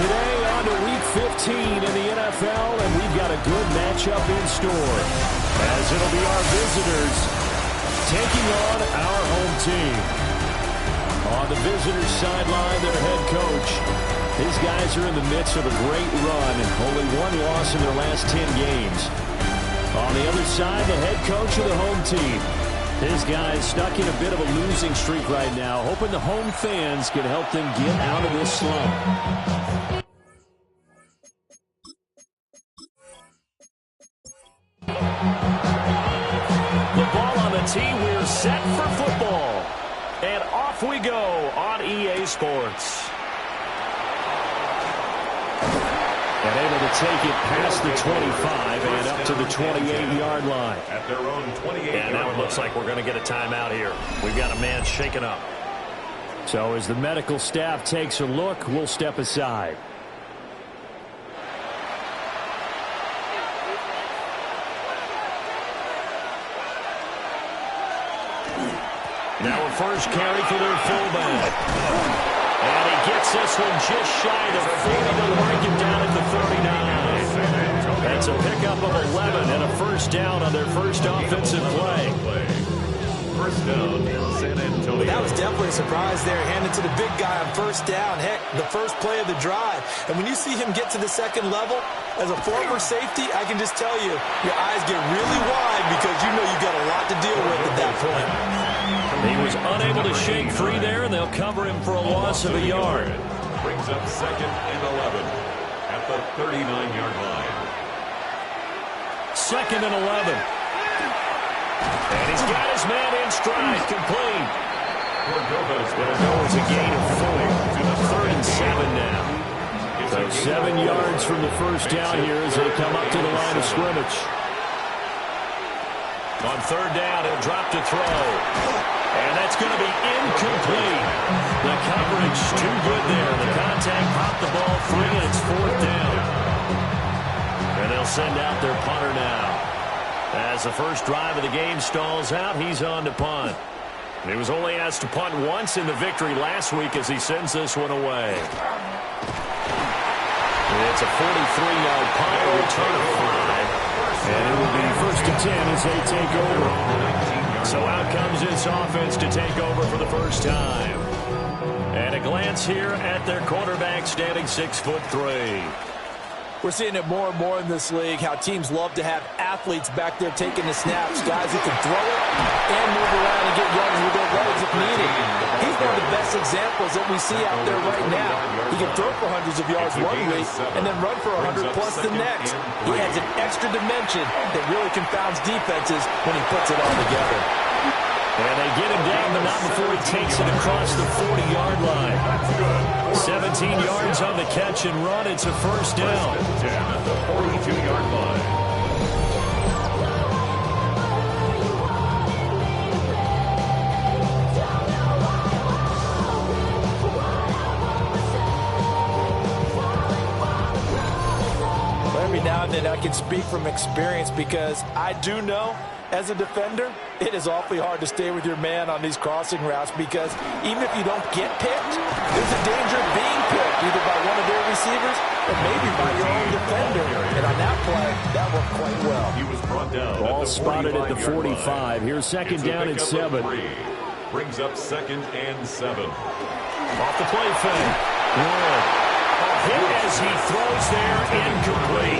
Today on to Week 15 in the NFL, and we've got a good matchup in store, as it'll be our visitors taking on our home team. On the visitors' sideline, their head coach. These guys are in the midst of a great run, only one loss in their last 10 games. On the other side, the head coach of the home team. This guy is stuck in a bit of a losing streak right now, hoping the home fans can help them get out of this slump. The ball on the tee, we're set for football. And off we go on EA Sports. And able to take it past the 25 and up to the 28-yard line. At their own 28-yard and now it looks like we're going to get a timeout here. We've got a man shaken up. So as the medical staff takes a look, we'll step aside. Now a first carry for their fullback. And he gets this one just shy of 40 to break him down at the 39. That's a pickup of 11 and a first down on their first offensive play. First down, San Antonio. That was definitely a surprise there, handed to the big guy on first down. Heck, the first play of the drive. And when you see him get to the second level, as a former safety, I can just tell you, your eyes get really wide because you know you've got a lot to deal with at that point. He was unable to shake free there, and they'll cover him for a loss of a yard. Brings up second and 11 at the 39-yard line. Second and 11. And he's got his man in stride, complete. Cordova's going to go as a gain of 4 to the 3rd and 7 now. So 7 yards from the first down here as they come up to the line of scrimmage. On third down, he'll drop to throw. And that's going to be incomplete. The coverage too good there. The contact popped the ball free, and it's 4th down. And they'll send out their punter now. As the first drive of the game stalls out, he's on to punt. He was only asked to punt once in the victory last week as he sends this one away. It's a 43-yard punt, a return of 5. And it will be 1st and 10 as they take over. So out comes this offense to take over for the first time. And a glance here at their quarterback standing 6'3". We're seeing it more and more in this league, how teams love to have athletes back there taking the snaps, guys who can throw it and move around and get yards with their legs if needed. He's one of the best examples that we see out there right now. He can throw for hundreds of yards one week and then run for 100 plus the next. He adds an extra dimension that really confounds defenses when he puts it all together. And they get him down, but not before he takes it across the 40-yard line. 17 yards on the catch and run. It's a first down. 10 at the 42-yard line. Every now and then I can speak from experience because I do know, as a defender, it is awfully hard to stay with your man on these crossing routes because even if you don't get picked, there's a danger of being picked either by one of their receivers or maybe by your own defender. And on that play, that worked quite well. He was brought down. Ball spotted at the 45. Here's second down and 7. Brings up second and 7. Off the play fake. Good. Hit as he throws there, incomplete.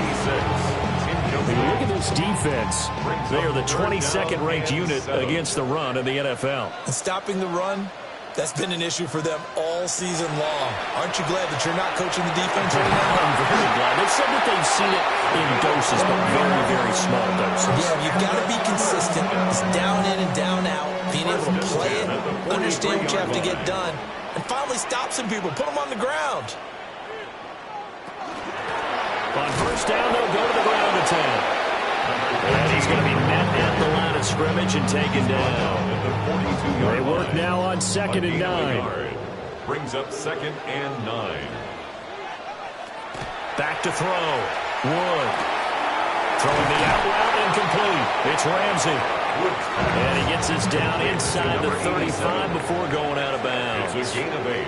Look at this defense. They are the 22nd ranked unit against the run in the NFL. And stopping the run, that's been an issue for them all season long. Aren't you glad that you're not coaching the defense right now? I'm very glad. They said that they've seen it in doses, but very, very small doses. Yeah, you've got to be consistent. It's down in and down out. Being able to play it, understand what you have to get done, and finally stop some people, put them on the ground. On first down, they'll go to the ground attack. And he's going to be met at the line of scrimmage and taken down. They work now on second and 9. Brings up second and 9. Back to throw. Wood. Throwing the out route incomplete. It's Ramsey. And he gets us down inside the 35 before going out of bounds. It's a gain of 8.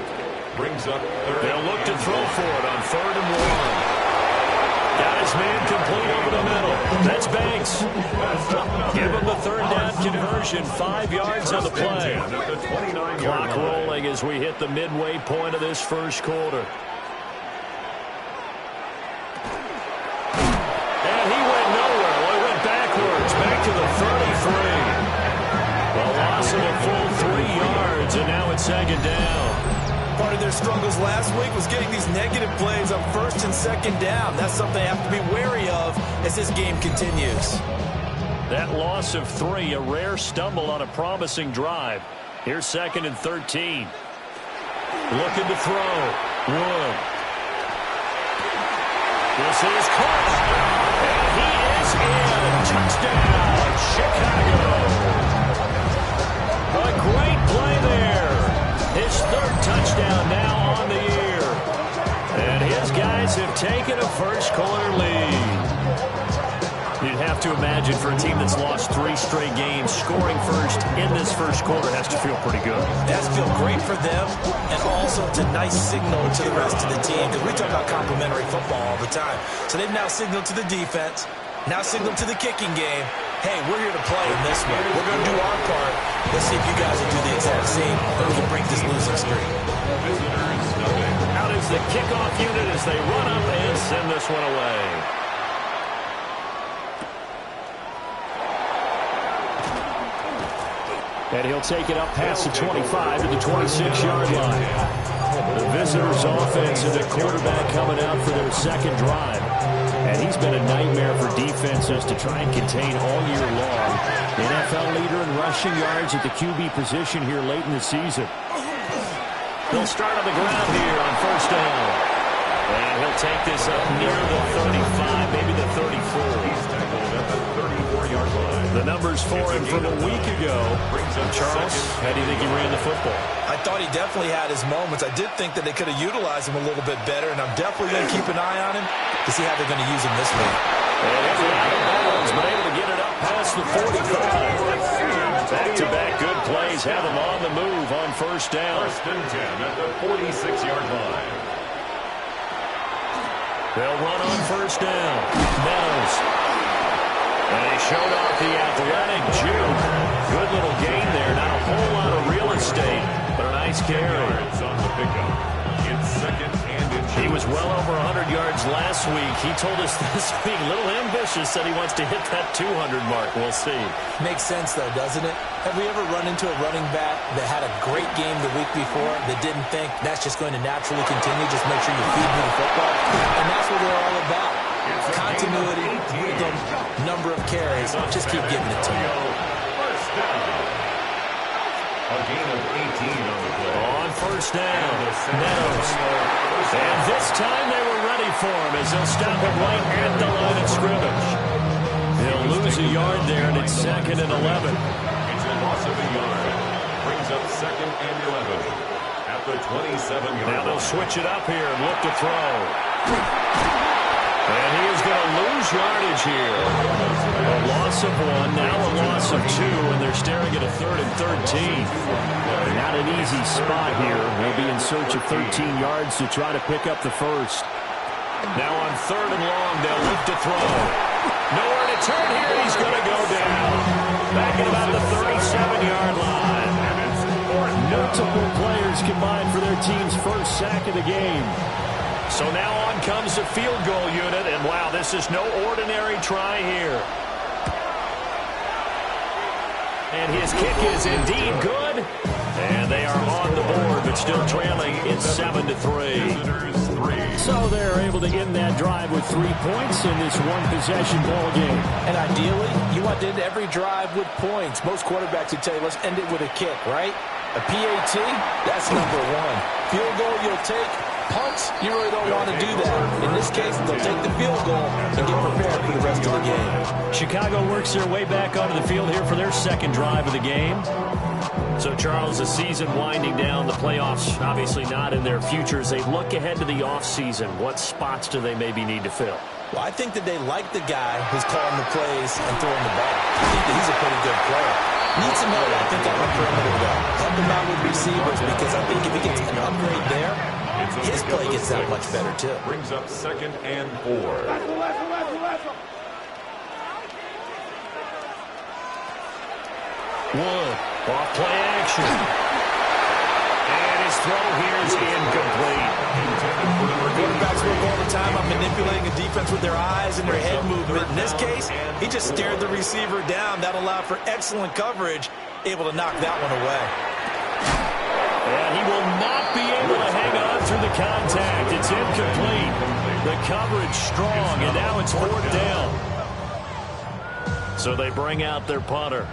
Brings up third. They'll look to throw for it on 3rd and 1. Got his man complete over the middle. That's Banks. Give him the 3rd down conversion. 5 yards on the play. Clock rolling as we hit the midway point of this first quarter. And he went nowhere. Well, he went backwards. Back to the 33. A loss of a full 3 yards, and now it's 2nd down. Part of their struggles last week was getting these negative plays on 1st and 2nd down. That's something they have to be wary of as this game continues. That loss of 3, a rare stumble on a promising drive. Here's 2nd and 13. Looking to throw. Wood. This is caught. And he is in. Touchdown, Chicago. A great play there. His 3rd touchdown now on the year. And his guys have taken a first-quarter lead. You'd have to imagine for a team that's lost 3 straight games, scoring first in this first quarter has to feel pretty good. It has to feel great for them, and also it's a nice signal to the rest of the team, because we talk about complementary football all the time. So they've now signaled to the defense, now signaled to the kicking game, hey, we're here to play in this one. We're going to do our part. Let's see if you guys will do the exact same, and we can break this losing streak. Out is the kickoff unit as they run up and send this one away. And he'll take it up past the 25 to the 26-yard line. The visitors' offense and the quarterback coming out for their 2nd drive. And he's been a nightmare for defenses to try and contain all year long. The NFL leader in rushing yards at the QB position here late in the season. They'll start on the ground here on 1st down. And he'll take this up near the 35, maybe the 34. He's tackled at the 34-yard line. The numbers for him from a week ago. Charles, how do you think he ran the football? I thought he definitely had his moments. I did think that they could have utilized him a little bit better, and I'm definitely going to keep an eye on him to see how they're going to use him this week. And every out of bounds, but able to get it up past the 45. Back-to-back good plays have him on the move on 1st down. 1st and 10 at the 46-yard line. They'll run on 1st down. Meadows. And he showed off the athletic juke. Good little gain there. Not a whole lot of real estate, but a nice carry. It's on the pickup. It's 2nd and inches. He was well over 100 yards last week. He told us this week, a little ambitious, said he wants to hit that 200 mark. We'll see. Makes sense, though, doesn't it? Have we ever run into a running back that had a great game the week before that didn't think that's just going to naturally continue? Just make sure you feed me the football. And that's what they're all about. Continuity, rhythm, number of carries. Just keep giving it to me. 1st down. A gain of 18 on the play. On 1st down, Meadows. And this time they were ready for him as they'll stop him right at the line of scrimmage. He'll lose a yard there, and it's 2nd and 11. It's a loss of a yard. Brings up 2nd and 11 at the 27-yard line. Now they'll switch it up here and look to throw. And he is going to lose yardage here. A loss of 1, now a loss of 2, and they're staring at a 3rd and 13. Not an easy spot here. They'll be in search of 13 yards to try to pick up the first. Now on 3rd and long, they'll look to throw. Nowhere to turn here, and he's going to go down. Back at about the 37-yard line. Multiple players combined for their team's first sack of the game. So now on comes the field goal unit, and wow, this is no ordinary try here. And his kick is indeed good. And they are on the board, but still trailing. It's 7-3. So they're able to end that drive with 3 points in this one-possession ball game. And ideally, you want to end every drive with points. Most quarterbacks would tell you, let's end it with a kick, right? A PAT, that's number 1. Field goal you'll take. Punts, you really don't want to do that. In this case, they'll take the field goal and get prepared for the rest of the game. Chicago works their way back onto the field here for their 2nd drive of the game. So, Charles, the season winding down, the playoffs obviously not in their future. As they look ahead to the offseason, what spots do they maybe need to fill? Well, I think that they like the guy who's calling the plays and throwing the ball. I think that he's a pretty good player. Needs some help, I think, on the perimeter, though. Help him out with receivers, because I think if he gets an upgrade there, his play gets that much better, too. Brings up 2nd and 4. Wood, off play action. And his throw here is incomplete. Quarterbacks work all the time on manipulating a defense with their eyes and their head movement. In this case, he just stared the receiver down. That allowed for excellent coverage, able to knock that one away. And he will not be able to hang on through the contact. It's incomplete. The coverage strong, and now it's 4th down. So they bring out their punter,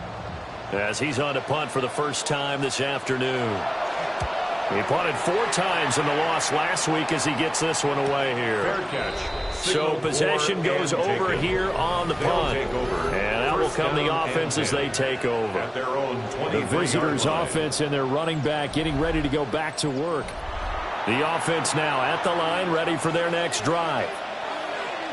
as he's on to punt for the first time this afternoon. He punted 4 times in the loss last week as he gets this one away here. Fair catch. So possession goes over here on the punt. And out will come the offense as they take over. At their own The visitors' offense and their running back getting ready to go back to work. The offense now at the line, ready for their next drive.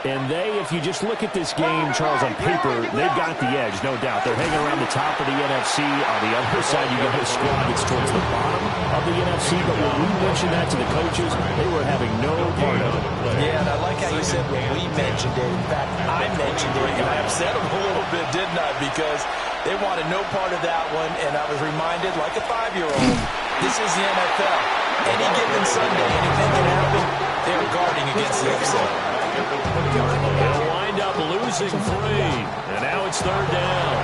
And they, if you just look at this game, Charles, on paper, they've got the edge, no doubt. They're hanging around the top of the NFC. On the other side, you got a squad that's towards the bottom of the NFC. But when we mentioned that to the coaches, they were having no part of it. Yeah, and I like how you said when we mentioned it. In fact, I mentioned it, and I upset them a little bit, didn't I? Because they wanted no part of that one, and I was reminded, like a 5-year-old, this is the NFL. Any given Sunday, anything can happen. They're guarding against the upset. They'll wind up losing 3. And now it's 3rd down.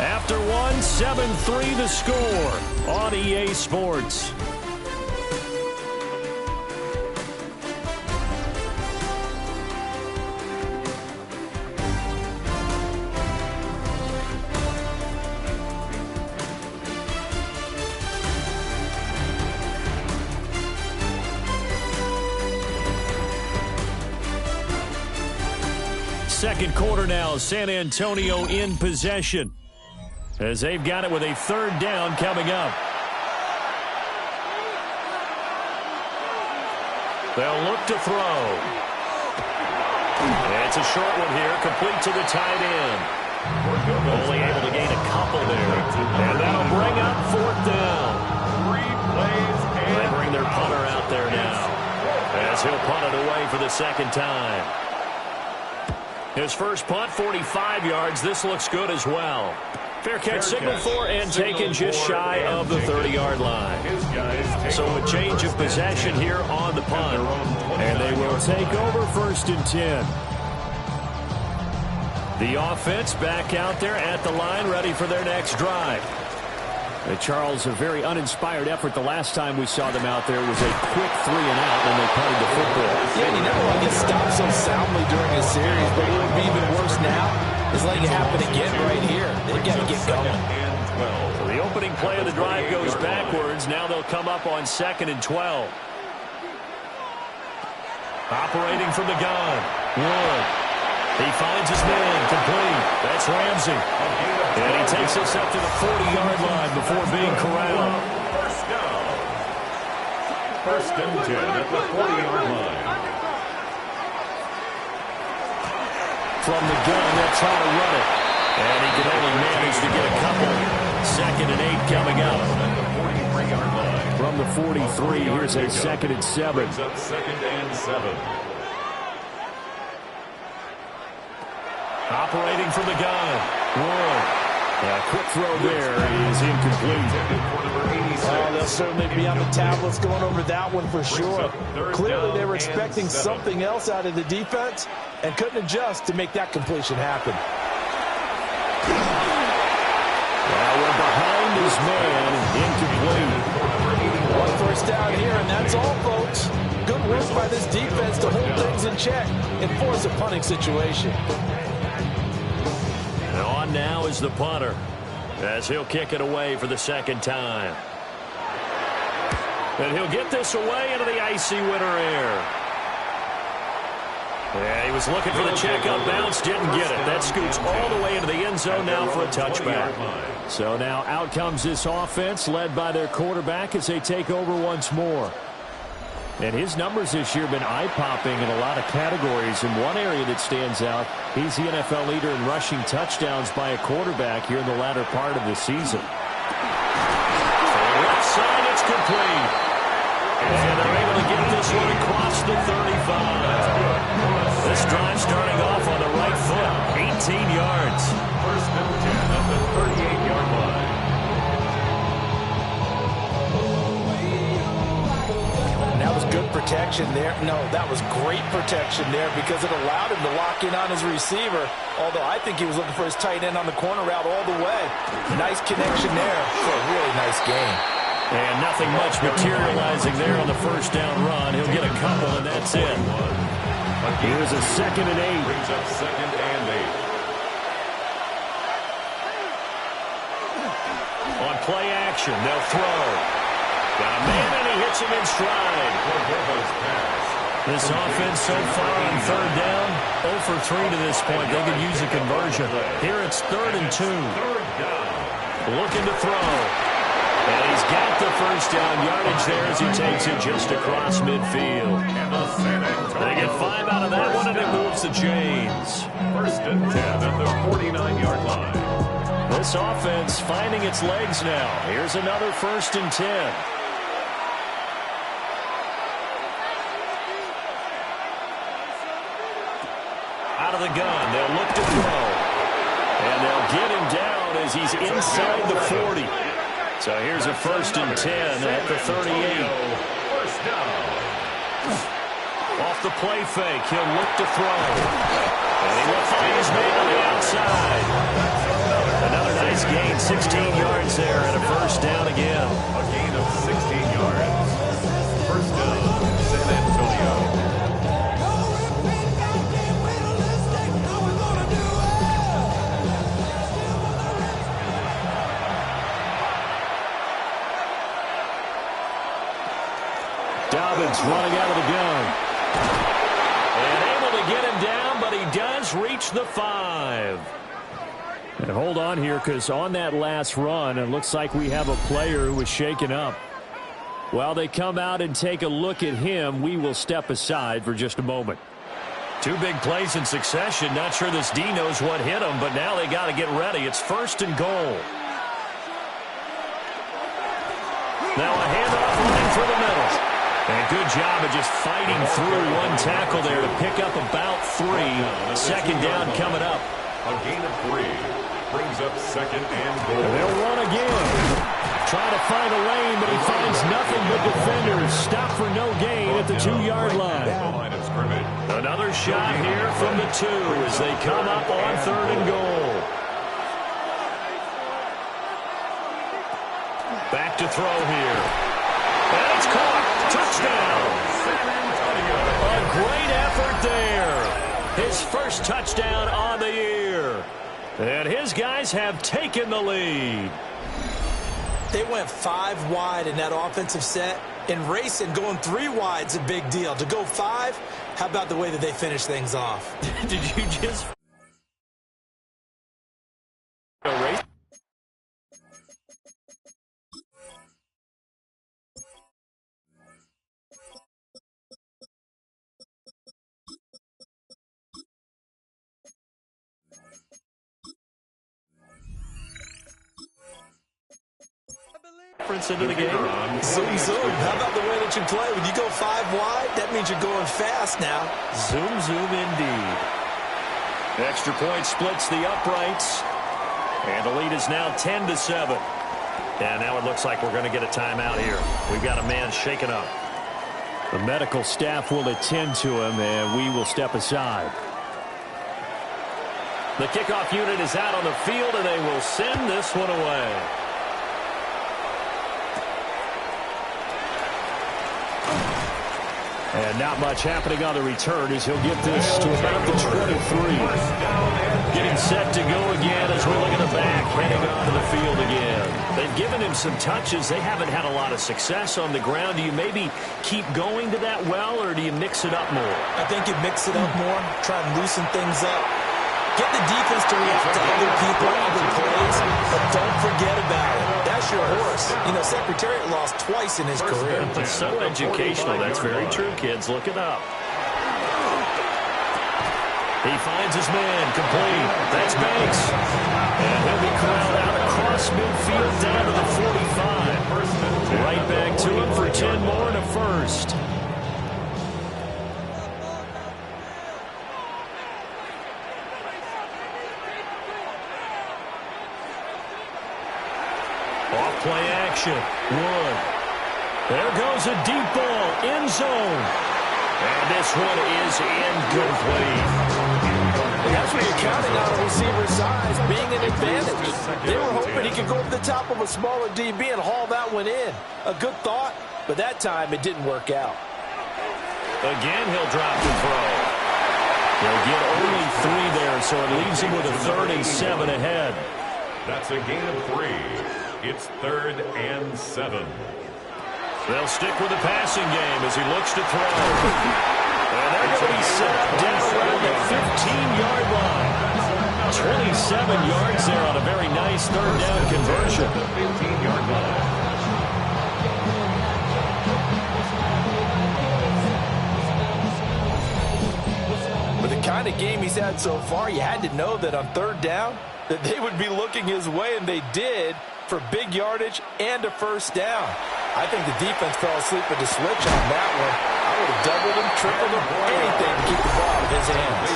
After 1, 7-3 the score on EA Sports. Second quarter now, San Antonio in possession, as they've got it with a 3rd down coming up. They'll look to throw. And it's a short one here, complete to the tight end. Only able to gain a couple there. And that'll bring up 4th down. 3 plays, and they bring their punter out there now, as he'll punt it away for the 2nd time. His first punt, 45 yards. This looks good as well. Fair catch signal for and taken just shy of the 30-yard line. So a change of possession here on the punt. And they will take over 1st and 10. The offense back out there at the line, ready for their next drive. Charles, a very uninspired effort. The last time we saw them out there was a quick 3 and out when they punted the football. Yeah, you never want to get stopped so soundly during a series, but what would be even worse now is letting it happen again right here. They've got to get going. So the opening play of the drive goes backwards. Now they'll come up on 2nd and 12. Operating from the gun. Wood. He finds his man, complete. That's Ramsey. And he takes us up to the 40-yard line before being corralled. First down. 1st and 10 at the 40-yard line. From the gun, they'll try to run it. And he can only manage to get a couple. 2nd and 8 coming up. At the 43-yard line. From the 43, here's a 2nd and 7. Brings up 2nd and 7. Operating from the gun. Wood. A quick throw there is incomplete. Oh, they'll certainly be on the tablets going over that one for sure. Clearly they were expecting something else out of the defense and couldn't adjust to make that completion happen. Now we're behind his man, incomplete. 1 first down here, and that's all, folks. Good work by this defense to hold things in check and force a punting situation. And on now is the punter, as he'll kick it away for the 2nd time. And he'll get this away into the icy winter air. Yeah, he was looking for the check-up bounce, didn't get it. That scoots all the way into the end zone now for a touchback. So now out comes this offense, led by their quarterback as they take over once more. And his numbers this year have been eye-popping in a lot of categories. In one area that stands out, he's the NFL leader in rushing touchdowns by a quarterback here in the latter part of the season. Left side, it's complete. And they're able to get this one across the 35. This drive starting off on the right foot, 18 yards. First and 10 at the 38-yard line. And that was good protection there. No, that was great protection there because it allowed him to lock in on his receiver, although I think he was looking for his tight end on the corner route all the way. Nice connection there for a really nice game. And nothing much materializing there on the first down run. He'll get a couple, and that's it. Here's a 2nd and 8. Brings up 2nd and 8. On play action, they'll throw. Got a man, and he hits him in stride. This offense so far on 3rd down, 0 for 3 to this point. They could use a conversion. Here it's 3rd and 2. Looking to throw. And he's got the first down yardage there as he takes it just across midfield. They get 5 out of that one, and it moves the chains. First and 10 at the 49-yard line. This offense finding its legs now. Here's another 1st and 10. Out of the gun, they'll look to throw. And they'll get him down as he's inside the 40. So here's a 1st and 10 at the 38. First down. Off the play fake, he'll look to throw. And he will find his man on the outside. Another nice gain, 16 yards there, and a 1st down again. A gain of 16 yards. First down, San Antonio. Dobbins running out of the gun. And able to get him down, but he does reach the 5. And hold on here, because on that last run, it looks like we have a player who was shaken up. While they come out and take a look at him, we will step aside for just a moment. 2 big plays in succession. Not sure this D knows what hit him, but now they got to get ready. It's 1st and goal. Now a handoff running for the middle. And good job of just fighting through one tackle there to pick up about 3. 2nd down coming up. A gain of 3. Brings up 2nd and goal. And they'll run again. Trying to find a lane, but he finds nothing but defenders. Stop for no gain at the 2-yard line. Another shot here from the 2 as they come up on 3rd and goal. Back to throw here. And it's caught. Touchdown. A great effort there. His first touchdown on the year. And his guys have taken the lead. They went 5 wide in that offensive set. And racing, going 3 wide's a big deal. To go 5, how about the way that they finish things off? Did you just... race? Into the game. Zoom, zoom. How about the way that you play? When you go 5 wide, that means you're going fast now. Zoom, zoom indeed. Extra point splits the uprights. And the lead is now 10-7. And now it looks like we're going to get a timeout here. We've got a man shaken up. The medical staff will attend to him, and we will step aside. The kickoff unit is out on the field, and they will send this one away. And not much happening on the return as he'll get this to about the 23. Getting set to go again as we look at the back, heading onto the field again. They've given him some touches. They haven't had a lot of success on the ground. Do you maybe keep going to that well, or do you mix it up more? I think you mix it up more, try and loosen things up. Get the defense to react to other people, other plays, but don't forget about it. That's your horse. You know, Secretariat lost twice in his career. It's so educational. That's very true, kids. Look it up. He finds his man, complete. That's Banks. And he'll be corralled out across midfield down to the 45. Right back to him for 10 more and a first. Off-play action. Wood. There goes a deep ball. End zone. And this one is incomplete. That's what you're counting on a receiver's size, being an advantage. They were hoping he could go over the top of a smaller DB and haul that one in. A good thought, but that time it didn't work out. Again, he'll drop the throw. He'll get only 3 there, so it leaves him with a 3rd and 7 ahead. That's a gain of 3. It's 3rd and 7. They'll stick with the passing game as he looks to throw. And they're going to be set up down around the 15-yard line. 27 yards there on a very nice 3rd down conversion. 15-yard line. With the kind of game he's had so far, you had to know that on 3rd down that they would be looking his way, and they did, for big yardage and a 1st down. I think the defense fell asleep with the switch on that one. I would have doubled him, tripled him, anything to keep the ball in his hands.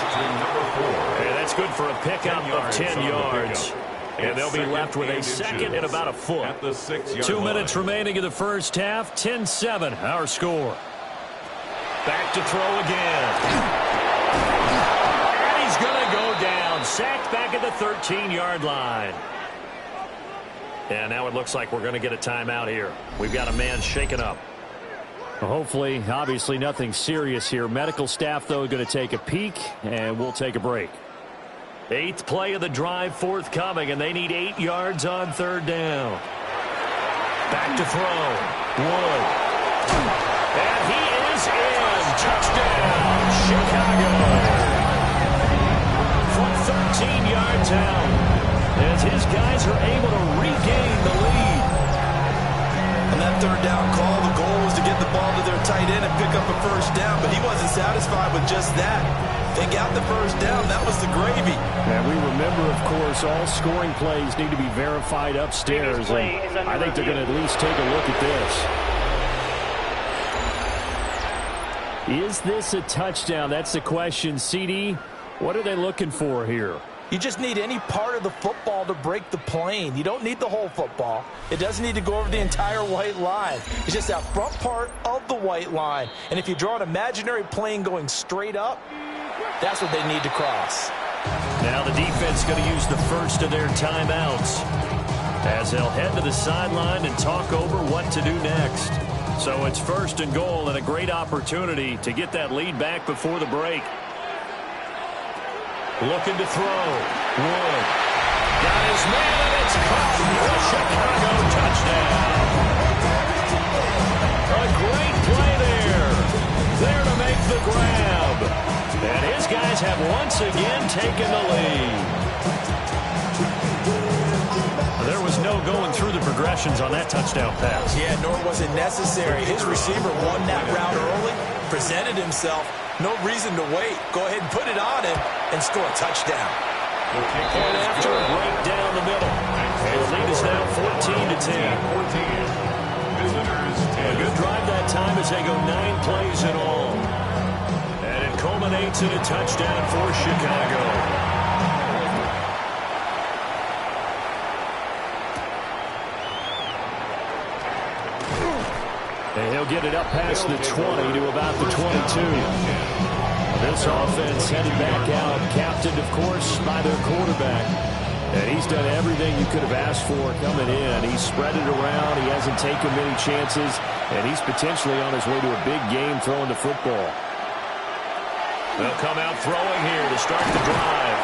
And that's good for a pickup of 10 yards. And they'll be left with a 2nd and about a foot. 2 minutes remaining in the first half. 10-7, our score. Back to throw again. And he's going to go down. Sacked back at the 13-yard line. And now it looks like we're going to get a timeout here. We've got a man shaken up. Hopefully, obviously nothing serious here. Medical staff, though, going to take a peek, and we'll take a break. 8th play of the drive forthcoming, and they need 8 yards on 3rd down. Back to throw. Wood. And he is in. Touchdown, Chicago. From 13 yards out. As his guys are able to regain the lead. On that 3rd down call, the goal was to get the ball to their tight end and pick up a 1st down, but he wasn't satisfied with just that. They got the 1st down. That was the gravy. And we remember, of course, all scoring plays need to be verified upstairs. And I think they're going to at least take a look at this. Is this a touchdown? That's the question. CD, what are they looking for here? You just need any part of the football to break the plane. You don't need the whole football. It doesn't need to go over the entire white line. It's just that front part of the white line. And if you draw an imaginary plane going straight up, that's what they need to cross. Now the defense going to use the first of their timeouts as they'll head to the sideline and talk over what to do next. So it's 1st and goal and a great opportunity to get that lead back before the break. Looking to throw. Wood. Got his man, and it's caught. A Chicago touchdown. A great play there. There to make the grab. And his guys have once again taken the lead. There was no going through the progressions on that touchdown pass. Yeah, nor was it necessary. His receiver won that route early, presented himself. No reason to wait. Go ahead and put it on him and score a touchdown. And after a break down the middle, and the lead is now 14-10. A good drive that time as they go 9 plays in all. And it culminates in a touchdown for Chicago. And he'll get it up past the 20 to about the 22. This offense headed back out, captained, of course, by their quarterback. And he's done everything you could have asked for coming in. He's spread it around. He hasn't taken many chances. And he's potentially on his way to a big game throwing the football. They'll come out throwing here to start the drive.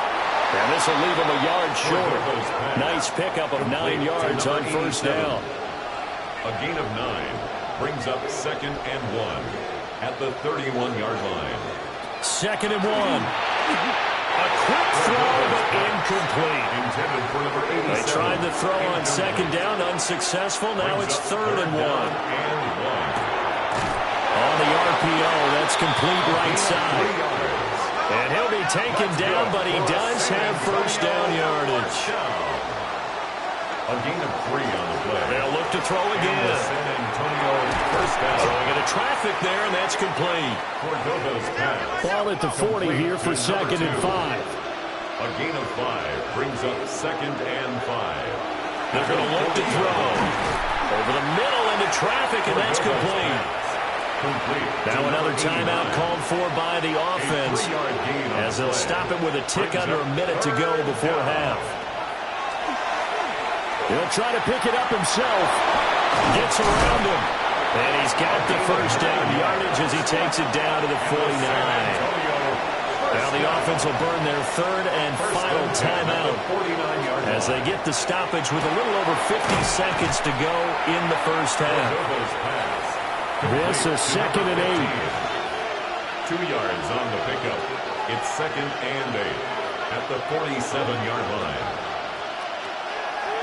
And this will leave him a yard short. Nice pickup of 9 yards on 1st down. A gain of 9. Brings up 2nd and 1 at the 31-yard line. 2nd and 1. A quick throw, but incomplete. Intended for number 87. They tried the throw on second down, unsuccessful. Now it's 3rd and 1. On the RPO, that's complete right side. And he'll be taken down, but he does have first down yardage. A gain of 3 on the play. They'll look to throw again. San Antonio first down. Throwing into traffic there, and that's complete. Cordova's pass. Ball at the 40 here for 2nd and 5. A gain of 5 brings up 2nd and 5. They're going to look to throw. Over the middle into traffic, and that's complete. Now another timeout called for by the offense, as they'll stop it with a tick under a minute to go before half. He'll try to pick it up himself. Gets around him. And he's got the first down yardage as he takes it down to the 49. Now the offense will burn their 3rd and final timeout as they get the stoppage with a little over 50 seconds to go in the first half. This is 2nd and 8. 2 yards on the pickup. It's 2nd and 8 at the 47-yard line.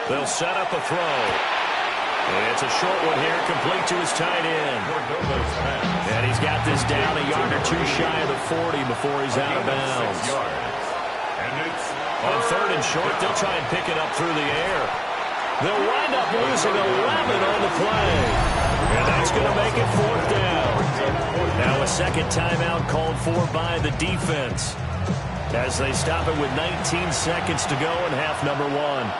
They'll set up a throw. It's a short one here, complete to his tight end. And he's got this down a yard or 2 shy of the 40 before he's out of bounds. On 3rd and short, they'll try and pick it up through the air. They'll wind up losing 11 on the play. And that's going to make it 4th down. Now a second timeout called for by the defense, as they stop it with 19 seconds to go in half number 1.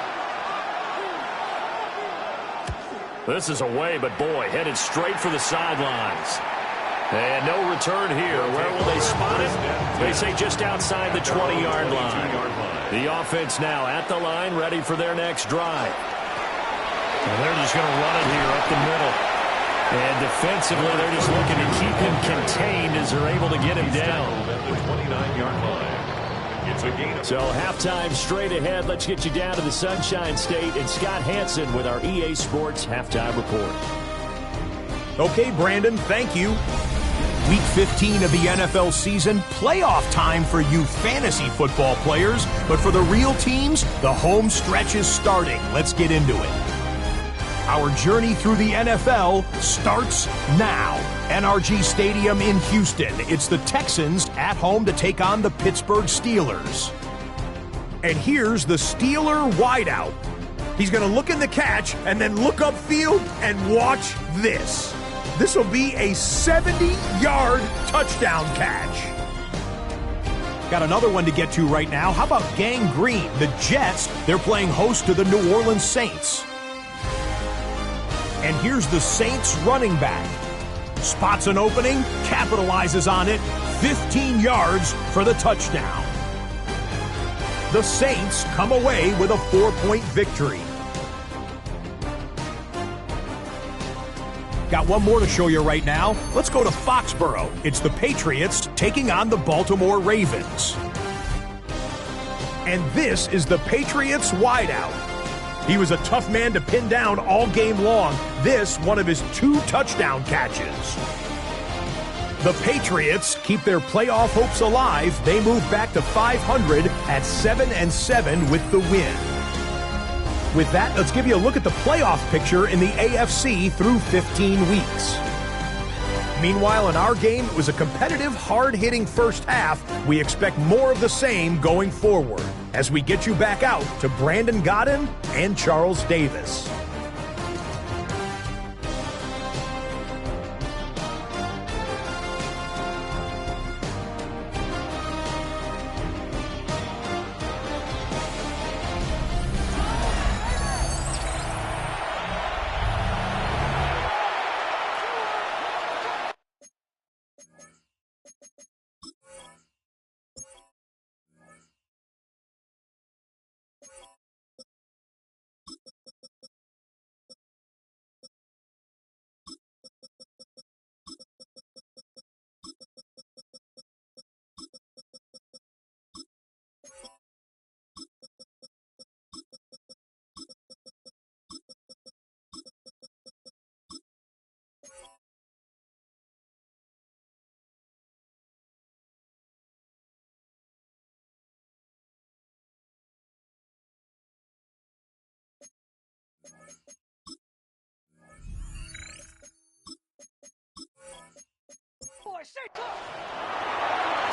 This is away, but boy, headed straight for the sidelines. And no return here. Where will they spot it? They say just outside the 20-yard line. The offense now at the line, ready for their next drive. And they're just going to run it here up the middle. And defensively, they're just looking to keep him contained as they're able to get him down. At the 29-yard line. It's a gain. So halftime straight ahead. Let's get you down to the Sunshine State and Scott Hansen with our EA Sports Halftime Report. Okay, Brandon, thank you. Week 15 of the NFL season, playoff time for you fantasy football players. But for the real teams, the home stretch is starting. Let's get into it. Our journey through the NFL starts now. NRG Stadium in Houston. It's the Texans at home to take on the Pittsburgh Steelers. And here's the Steeler wideout. He's going to look in the catch and then look upfield and watch this. This will be a 70-yard touchdown catch. Got another one to get to right now. How about Gang Green? The Jets, they're playing host to the New Orleans Saints. And here's the Saints running back. Spots an opening, capitalizes on it, 15 yards for the touchdown. The Saints come away with a 4-point victory. Got one more to show you right now. Let's go to Foxborough. It's the Patriots taking on the Baltimore Ravens. And this is the Patriots wideout. He was a tough man to pin down all game long. This, one of his 2 touchdown catches. The Patriots keep their playoff hopes alive. They move back to 500 at 7-7 with the win. With that, let's give you a look at the playoff picture in the AFC through 15 weeks. Meanwhile, in our game, it was a competitive, hard-hitting first half. We expect more of the same going forward as we get you back out to Brandon Godden and Charles Davis.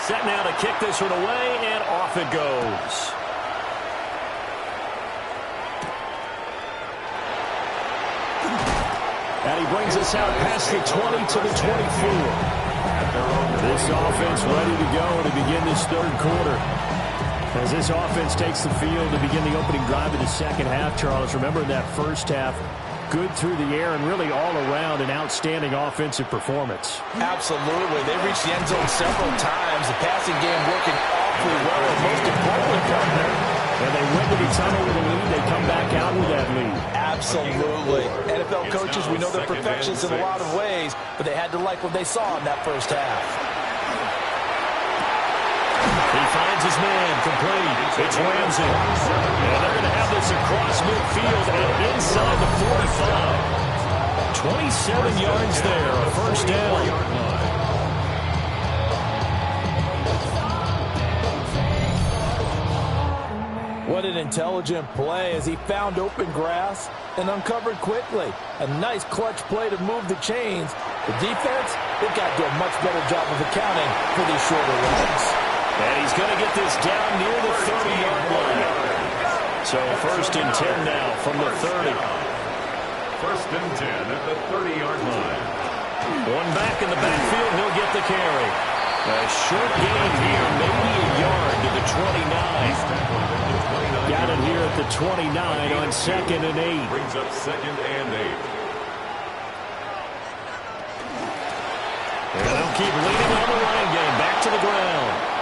Set now to kick this one away, and off it goes. And he brings us out past the 20 to the 24. This offense ready to go to begin this third quarter. As this offense takes the field to begin the opening drive of the second half, Charles, remember in that first half, good through the air and really all around an outstanding offensive performance. Absolutely. They reached the end zone several times. The passing game working awfully well, and most importantly, partner. And they win to the tunnel with a lead. They come back out with that lead. Absolutely. NFL coaches, we know they're perfectionists in a lot of ways, but they had to like what they saw in that first half. He finds his man complete. It's Ramsey. And they're going to have this across midfield and inside the 45. 27 yards there, a first down. What an intelligent play as he found open grass and uncovered quickly. A nice clutch play to move the chains. The defense, they've got to do a much better job of accounting for these shorter runs. And he's going to get this down near the 30-yard line. So first and 10 now from the 30. First and 10 at the 30-yard line. One back in the backfield, he'll get the carry. A short gain here, maybe a yard to the 29. Got it here at the 29 on second and 8. Brings up second and 8. And they'll keep leading on the running game. Back to the ground.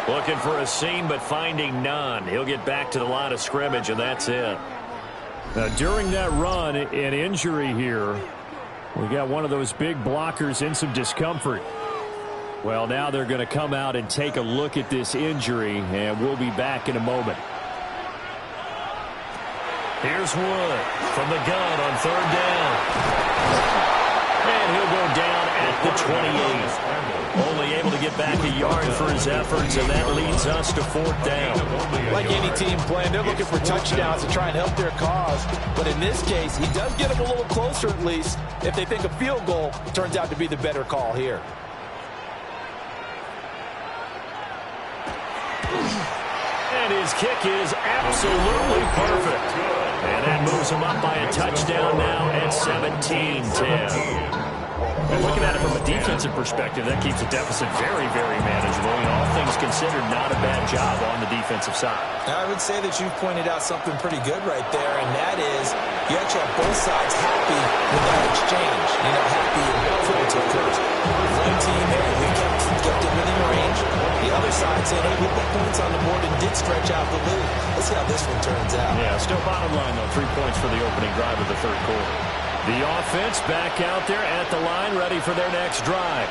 Looking for a seam, but finding none. He'll get back to the line of scrimmage, and that's it. Now, during that run, an injury here. We got one of those big blockers in some discomfort. Well, now they're going to come out and take a look at this injury, and we'll be back in a moment. Here's Wood from the gun on third down. And he'll go down at the 28. Only able to get back a yard for his efforts, and that leads us to fourth down. Like any team playing, they're looking for touchdowns to try and help their cause. But in this case, he does get them a little closer at least if they think a field goal turns out to be the better call here. And his kick is absolutely perfect. And that moves him up by a touchdown now at 17-10. And looking at it from a defensive perspective, that keeps the deficit very, very manageable. And all things considered, not a bad job on the defensive side. I would say that you've pointed out something pretty good right there, and that is you actually have both sides happy with that exchange. You know, happy for what took first. One team, hey, we kept it within range. The other side saying, hey, we put points on the board and did stretch out the lead. Let's see how this one turns out. Yeah, still bottom line, though. 3 points for the opening drive of the third quarter. The offense back out there at the line, ready for their next drive.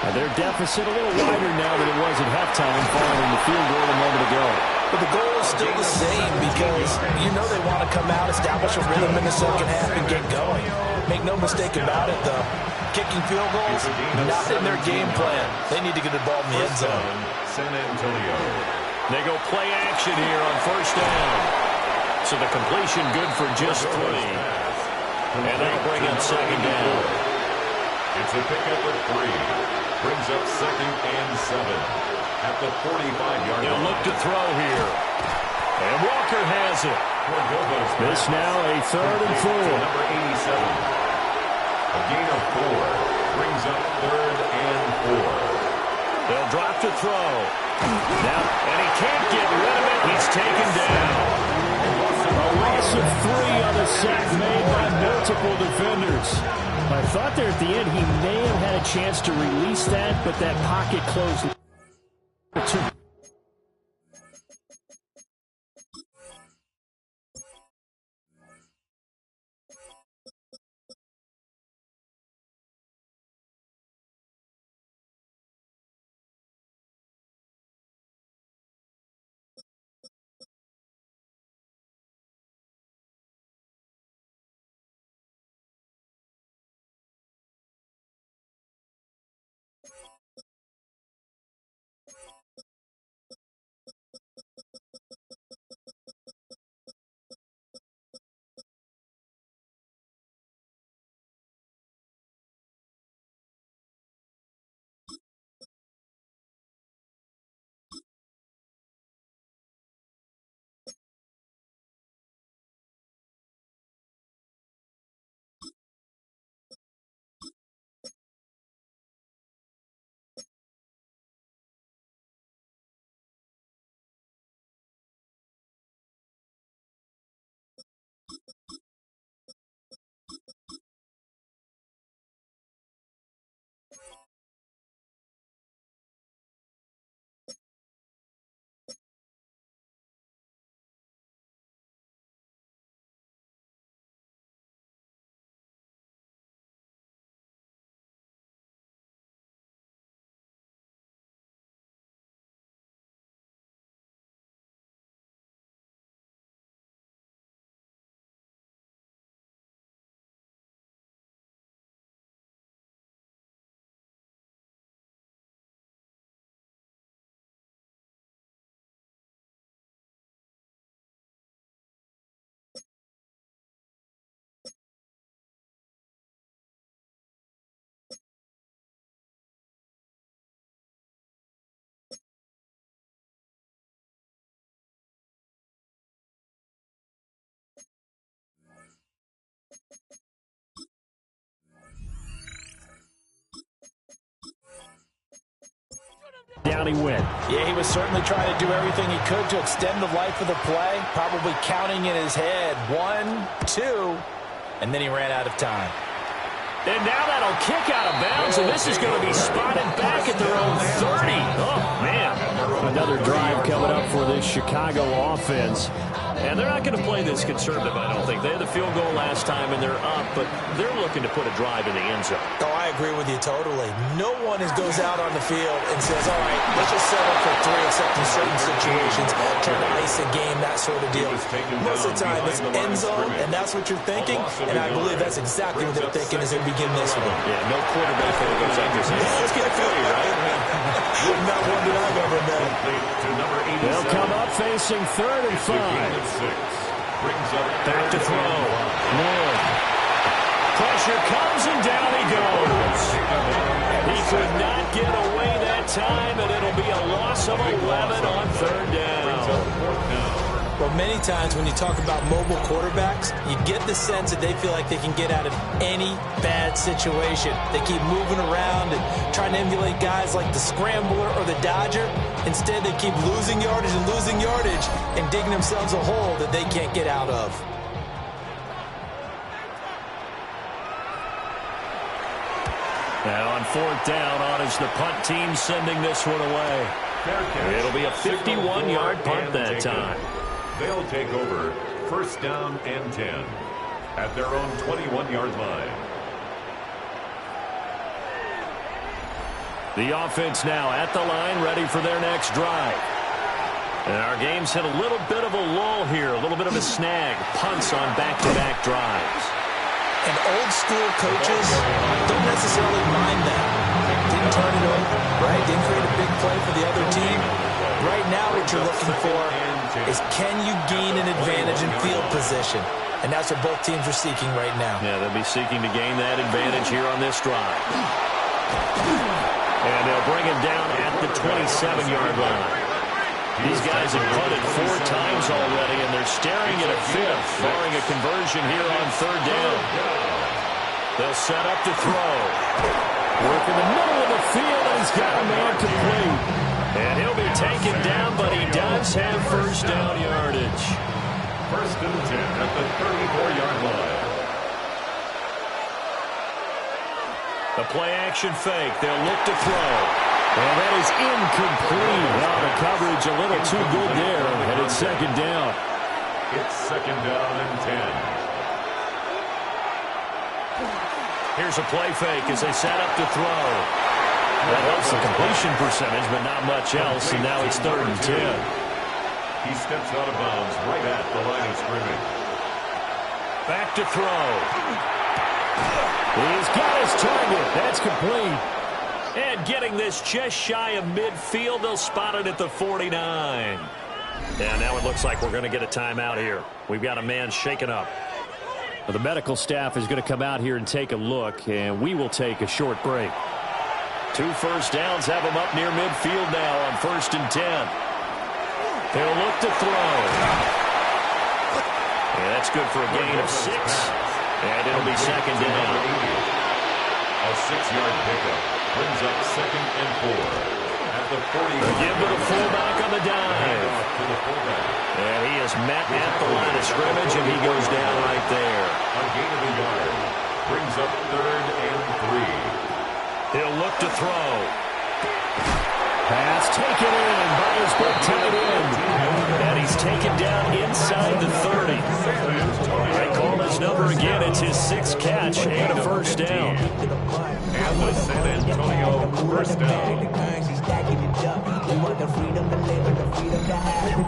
And their deficit a little wider now than it was at halftime, following the field goal a moment ago. But the goal is still the same because you know they want to come out, establish a rhythm in the second half, and get going. Make no mistake about it, though. Kicking field goals, not in their game plan. They need to get the ball in the end zone. San Antonio. They go play action here on first down. So the completion good for just 3. And that'll bring up second down. It's a pickup at 3. Brings up second and 7 at the 45-yard line. They'll look to throw here. And Walker has it. This now a third and 4. Number 87. A gain of 4 brings up third and 4. They'll drop to throw. Now, and he can't get rid of it. He's taken down. A loss of 3 on a sack made by multiple defenders. I thought there at the end he may have had a chance to release that, but that pocket closed. down he went. Yeah, he was certainly trying to do everything he could to extend the life of the play, probably counting in his head 1, 2, and then he ran out of time. And now that'll kick out of bounds, and this is going to be spotted back at their own 30. Oh, man. Another drive coming up for this Chicago offense. And they're not going to play this conservative, I don't think. They had the field goal last time, and they're up, but they're looking to put a drive in the end zone. Oh, I agree with you totally. No one goes out on the field and says, all right, let's just settle for 3, except in certain situations, trying to ice a game, that sort of deal. Most of the time, it's end zone, and that's what you're thinking, and I believe that's exactly what they're thinking as they begin this one. Yeah, no quarterback that goes out there saying, let's get 50, right? Not one that I've ever met. They'll come up facing 3rd and 5. Back to throw. Moore. Pressure comes and down he goes. He could not get away that time, and it'll be a loss of 11 on 3rd down. Well, many times when you talk about mobile quarterbacks, you get the sense that they feel like they can get out of any bad situation. They keep moving around and trying to emulate guys like the Scrambler or the Dodger. Instead, they keep losing yardage and digging themselves a hole that they can't get out of. Now on 4th down, on is the punt team sending this one away. It'll be a 51-yard punt that time. They'll take over 1st down and 10 at their own 21-yard line. The offense now at the line, ready for their next drive. And our game's hit a little bit of a lull here, a little bit of a snag. Punts on back-to-back drives. And old-school coaches don't necessarily mind that. Didn't turn it over, right? Didn't create a big play for the other team. Right now what you're looking for is can you gain an advantage in field position? And that's what both teams are seeking right now. Yeah, they'll be seeking to gain that advantage here on this drive. And they'll bring him down at the 27-yard line. These guys have punted 4 times already, and they're staring at a 5th, barring a conversion here on 3rd down. They'll set up to throw. Work in the middle of the field, and he's got a man complete. And he'll be taken down, but he does have 1st down yardage. 1st and 10 at the 34-yard line. The play-action fake. They'll look to throw. And that is incomplete. Well, the coverage a little too good there, and it's 2nd down. It's 2nd down and 10. Here's a play fake as they set up to throw. That helps the completion percentage, but not much else, and now it's 3rd and 10. He steps out of bounds right at the line of scrimmage. Back to throw. He's got his target. That's complete. And getting this just shy of midfield, they'll spot it at the 49. And now it looks like we're going to get a timeout here. We've got a man shaken up. Well, the medical staff is going to come out here and take a look, and we will take a short break. 2 first downs have them up near midfield now on 1st and 10. They'll look to throw. Yeah, that's good for a gain of 6. And it'll be 2nd down. A 6-yard pickup brings up 2nd and 4 at the 40. Give to the fullback on the dive. And he is met at the line of scrimmage, and he goes down right there. A gain of a yard brings up 3rd and 3. He'll look to throw. Pass taken in by his big tight end. And he's taken down inside the 30. I call his number again. It's his 6th catch and a 1st down. And the San Antonio 1st down.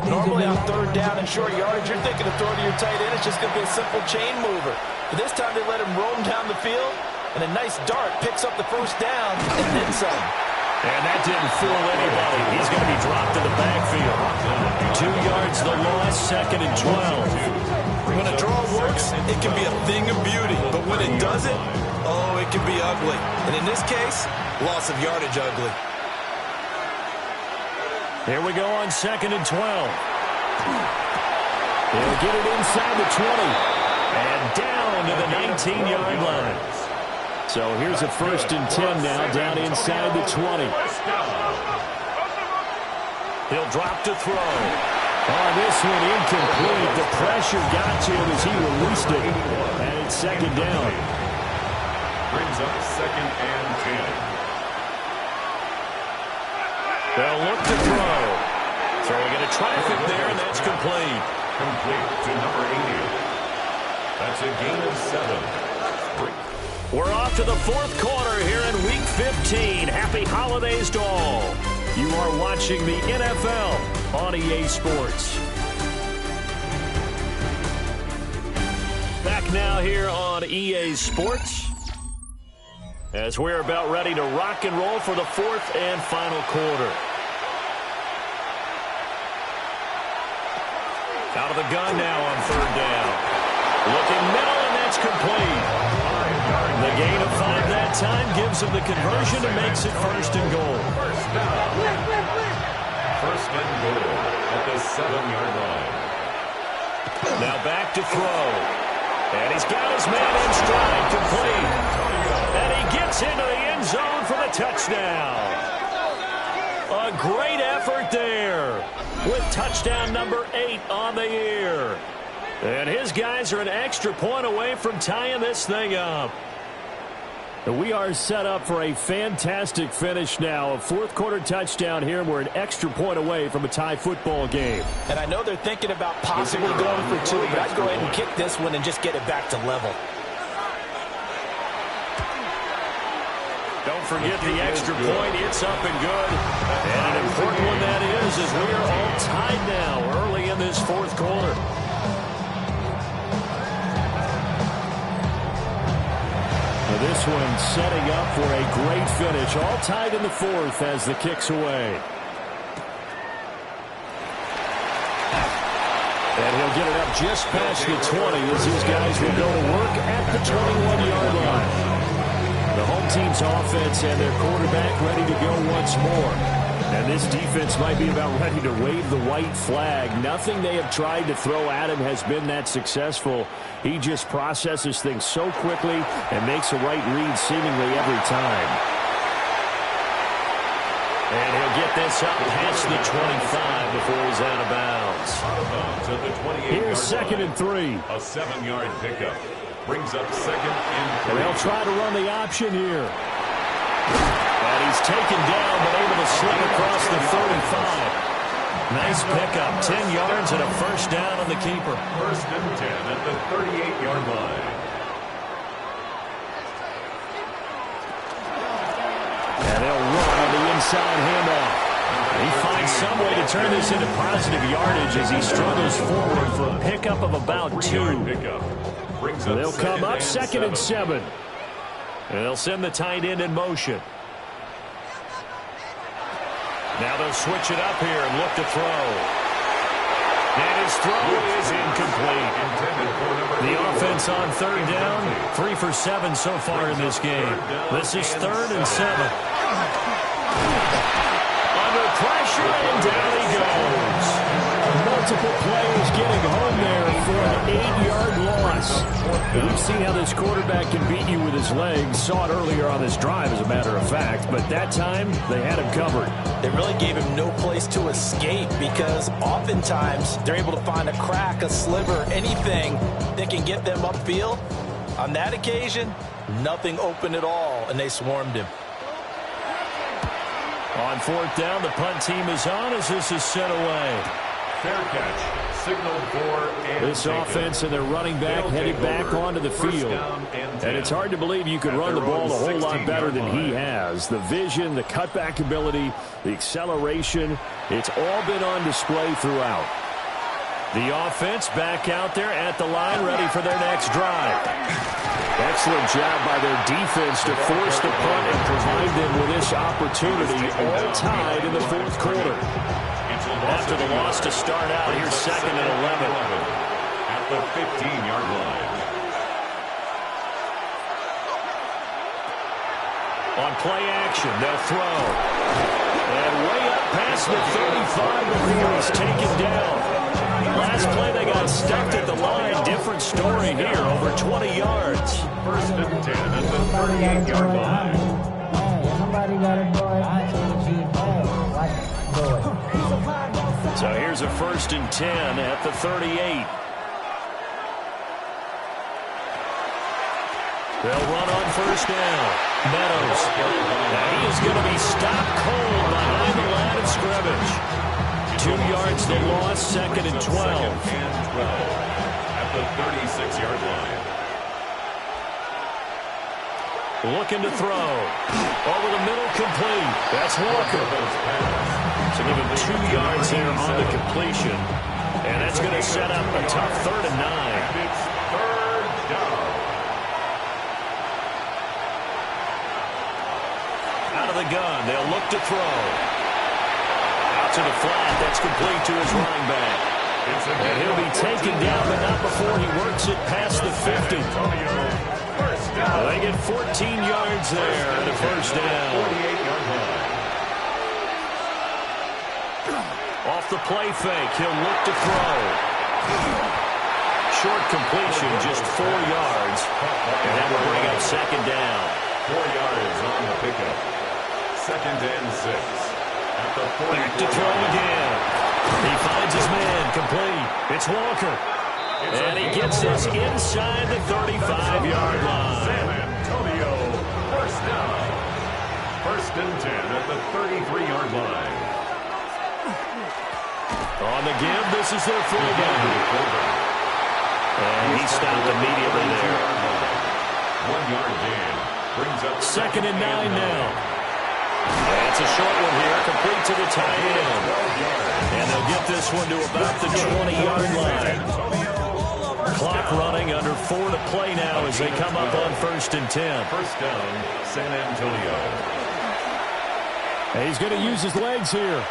Normally on 3rd down and short yardage, you're thinking of throwing to your tight end. It's just going to be a simple chain mover. But this time they let him roam down the field, and a nice dart picks up the 1st down and then some. And that didn't fool anybody. He's going to be dropped to the backfield. 2 yards the loss, 2nd and 12. When a draw works, it can be a thing of beauty. But when it doesn't, oh, it can be ugly. And in this case, loss of yardage ugly. Here we go on 2nd and 12. They'll get it inside the 20. And down to the 19-yard line. So here's a 1st and 10 now, down inside the 20. He'll drop to throw. Oh, this one incomplete. The pressure got to him as he released it. And it's second down. Brings up second and 10. They'll look to throw. Throwing into traffic there, and that's complete. Complete to number 80. That's a gain of 7. We're off to the fourth quarter here in Week 15. Happy holidays to all. You are watching the NFL on EA Sports. Back now here on EA Sports as we're about ready to rock and roll for the fourth and final quarter. Out of the gun now on third down. Looking middle, and that's complete. The gain of 5 that time gives him the conversion and makes it first and goal. First down. First and goal at the 7-yard line. Now back to throw. And he's got his man in stride, complete. And he gets into the end zone for the touchdown. A great effort there with touchdown number 8 on the year. And his guys are an extra point away from tying this thing up. We are set up for a fantastic finish now. A fourth quarter touchdown here. We're an extra point away from a tie football game. And I know they're thinking about possibly going for 2, but I'd go ahead and kick this one and just get it back to level. Don't forget the extra point. It's up and good. And an important one that is, as we are all tied now early in this fourth quarter. This one setting up for a great finish. All tied in the fourth as the kick's away. And he'll get it up just past the 20 as these guys will go to work at the 21-yard line. The home team's offense and their quarterback ready to go once more. And this defense might be about ready to wave the white flag. Nothing they have tried to throw at him has been that successful. He just processes things so quickly and makes a right read seemingly every time. And he'll get this up past the 25 before he's out of bounds. To the 28-yard Here's second and 3. A 7-yard pickup. Brings up second and 3. And they'll try to run the option here. And he's taken down, but able to slip across the 35. Nice pickup, 10 yards and a first down on the keeper. First and 10 at the 38-yard line. And they'll run on the inside handoff. He finds some way to turn this into positive yardage as he struggles forward for a pickup of about 2. So they'll come up second and 7. And they'll send the tight end in motion. Now they'll switch it up here and look to throw. And his throw is incomplete. The offense on third down, 3 for 7 so far in this game. This is 3rd and 7. Under pressure, and down he goes. Multiple players getting home there for an 8-yard loss. And we've seen how this quarterback can beat you with his legs. Saw it earlier on this drive, as a matter of fact. But that time, they had him covered. They really gave him no place to escape because oftentimes they're able to find a crack, a sliver, anything that can get them upfield. On that occasion, nothing open at all, and they swarmed him. On fourth down, the punt team is on as this is set away. Fair catch. Signaled for and this offense and their running back headed back onto the field. And it's hard to believe you could run the ball a whole lot better than he has. The vision, the cutback ability, the acceleration, it's all been on display throughout. The offense back out there at the line, ready for their next drive. Excellent job by their defense to force the punt and provide them with this opportunity, all tied in the fourth quarter. After the loss to start out, here's second and 11. At the 15-yard line. On play action, they'll throw. And way up past the 35 before he's taken down. Last play, they got stuck at the line. Different story here, over 20 yards. First and 10 at the 38-yard line. Hey, somebody got a boy. I can't see. Hey, watch it. So here's a 1st and 10 at the 38. They'll run on 1st down. Meadows. Now he is going to be stopped cold behind the line of scrimmage. 2 yards the loss, 2nd and 12. 2nd and 12 at the 36-yard line. Looking to throw. Over the middle, complete. That's Walker. So give him 2 yards there on the completion. And that's going to set up a tough 3rd and 9. And it's 3rd down. Out of the gun, they'll look to throw. Out to the flat, that's complete to his running back. And he'll be taken down, but not before he works it past the 50. Well, they get 14 yards there at a 1st down. 48-yard line. Off the play fake, he'll look to throw. Short completion, just 4 yards. And that will bring up 2nd down. 4 yards on the pickup. 2nd and 6 at the 40. Back to throw again. He finds his man, complete. It's Walker. And he gets this inside the 35-yard line. San Antonio, 1st down. 1st and 10 at the 33-yard line. On the give, this is their fullback. And he stopped immediately there. 1-yard gain. Brings up 2nd and 9 now. That's a short one here, complete to the tight end. And they'll get this one to about the 20-yard line. Clock running, under 4 to play now as they come up on 1st and 10. 1st down, San Antonio. And he's going to use his legs here.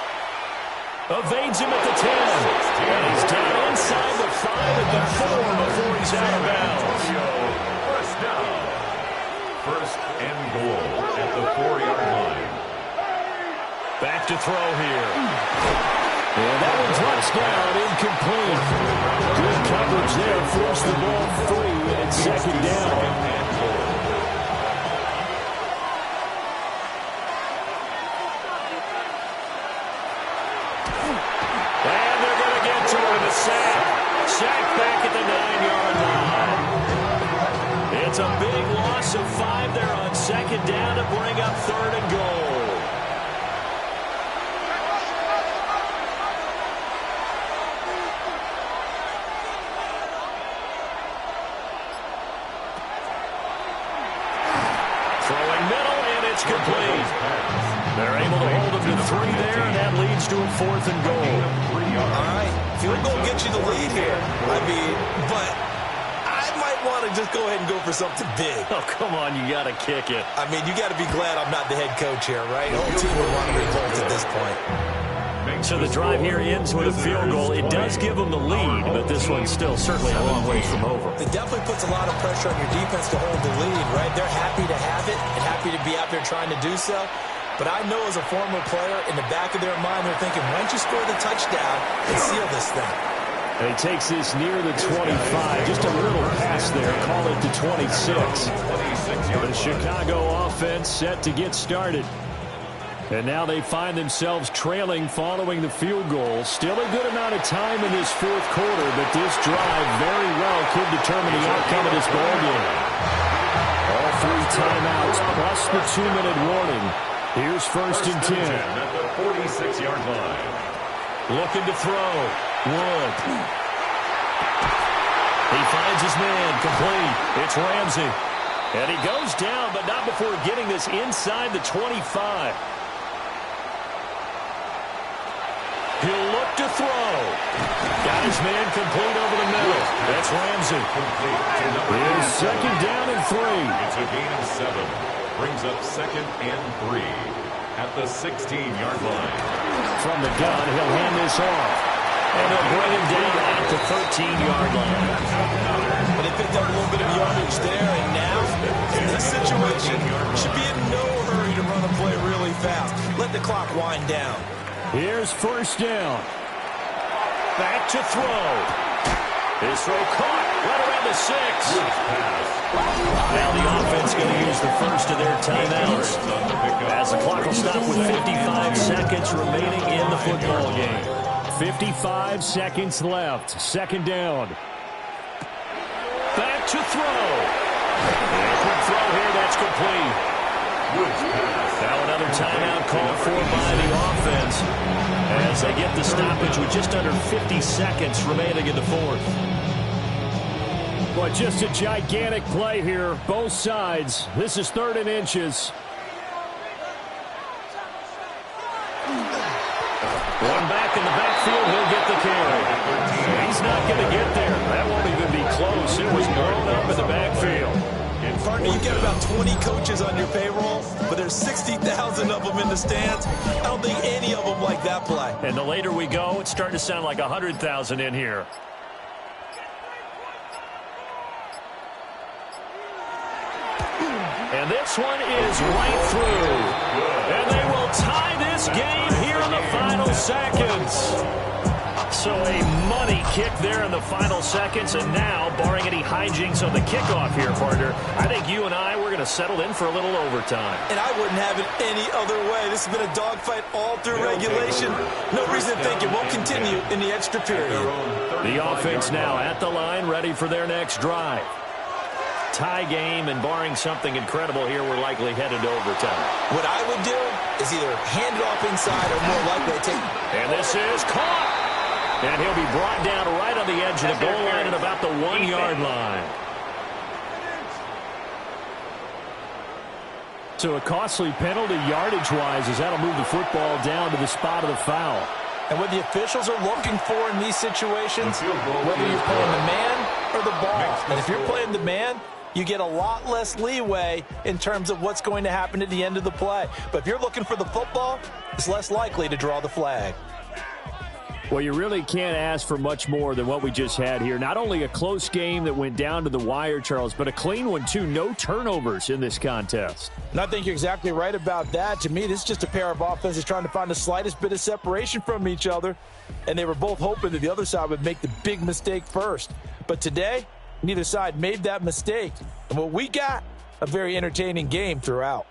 Evades him at the 10. And he's down inside the 5 at the 4 before he's out of bounds. 1st down. 1st and goal at the 4-yard line. Back to throw here. And that one drops down, incomplete. Good coverage there, forced the ball free, and it's 2nd down. And they're going to get to him, a sack. Sack back at the 9-yard line. It's a big loss of 5 there on 2nd down to bring up 3rd and goal. Complete. They're able to hold him to 3 there, and that leads to a 4th and goal. All right, field goal gets you the lead here. I mean, but I might want to just go ahead and go for something big. Oh, come on, you got to kick it. I mean, you got to be glad I'm not the head coach here, right? The whole team would want to revolt at this point. So the drive here ends with a field goal. It does give them the lead, but this one's still certainly a long ways from over. It definitely puts a lot of pressure on your defense to hold the lead, right? They're happy to have it and happy to be out there trying to do so. But I know as a former player, in the back of their mind, they're thinking, why don't you score the touchdown and seal this thing? And he takes this near the 25. Just a little pass there. Call it the 26. The Chicago offense set to get started. And now they find themselves trailing following the field goal. Still a good amount of time in this 4th quarter, but this drive very well could determine the outcome of this ballgame. All 3 timeouts plus the 2-minute warning. Here's 1st and 10. At the 46-yard line. Looking to throw. Wood. He finds his man, complete. It's Ramsey. And he goes down, but not before getting this inside the 25. He'll look to throw. Got his man complete over the middle. That's Ramsey. Here's 2nd down and 3. It's a gain of 7. Brings up 2nd and 3 at the 16-yard line. From the gun, he'll hand this off. And they'll bring him down at the 13-yard line. But they picked up a little bit of yardage there, and now, in this situation, should be in no hurry to run a play really fast. Let the clock wind down. Here's 1st down. Back to throw. His throw caught right around the 6. Now the offense going to use the first of their timeouts as the clock will stop with 55 seconds remaining in the football game. 55 seconds left. Second down. Back to throw. And a quick throw here. That's complete. Now another timeout called for by the offense as they get the stoppage with just under 50 seconds remaining in the fourth. Boy, just a gigantic play here. Both sides. This is 3rd and inches. One back in the backfield, he'll get the carry. He's not going to get there. That won't even be close. It was blown up in the backfield. Partner, you get about 20 coaches on your payroll, but there's 60,000 of them in the stands. I don't think any of them like that play. And the later we go, it's starting to sound like 100,000 in here. And this one is right through. And they will tie this game here in the final seconds. So a money kick there in the final seconds. And now, barring any hijinks on the kickoff here, partner, I think you and I, we're going to settle in for a little overtime. And I wouldn't have it any other way. This has been a dogfight all through regulation. No reason to think it won't continue in the extra period. The offense now at the line, ready for their next drive. Tie game, and barring something incredible here, we're likely headed to overtime. What I would do is either hand it off inside or more likely to take. And this is caught. And he'll be brought down right on the edge of the goal line at about the 1-yard line. So a costly penalty yardage-wise as that'll move the football down to the spot of the foul. And what the officials are looking for in these situations, whether you're playing the man or the ball. And if you're playing the man, you get a lot less leeway in terms of what's going to happen at the end of the play. But if you're looking for the football, it's less likely to draw the flag. Well, you really can't ask for much more than what we just had here. Not only a close game that went down to the wire, Charles, but a clean one, too. No turnovers in this contest. And I think you're exactly right about that. To me, this is just a pair of offenses trying to find the slightest bit of separation from each other. And they were both hoping that the other side would make the big mistake first. But today, neither side made that mistake. And what we got, a very entertaining game throughout.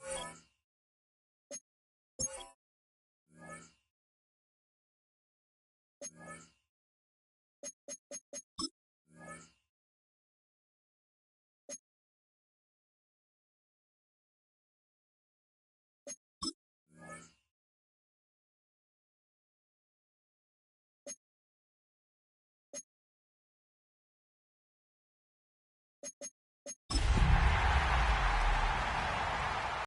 you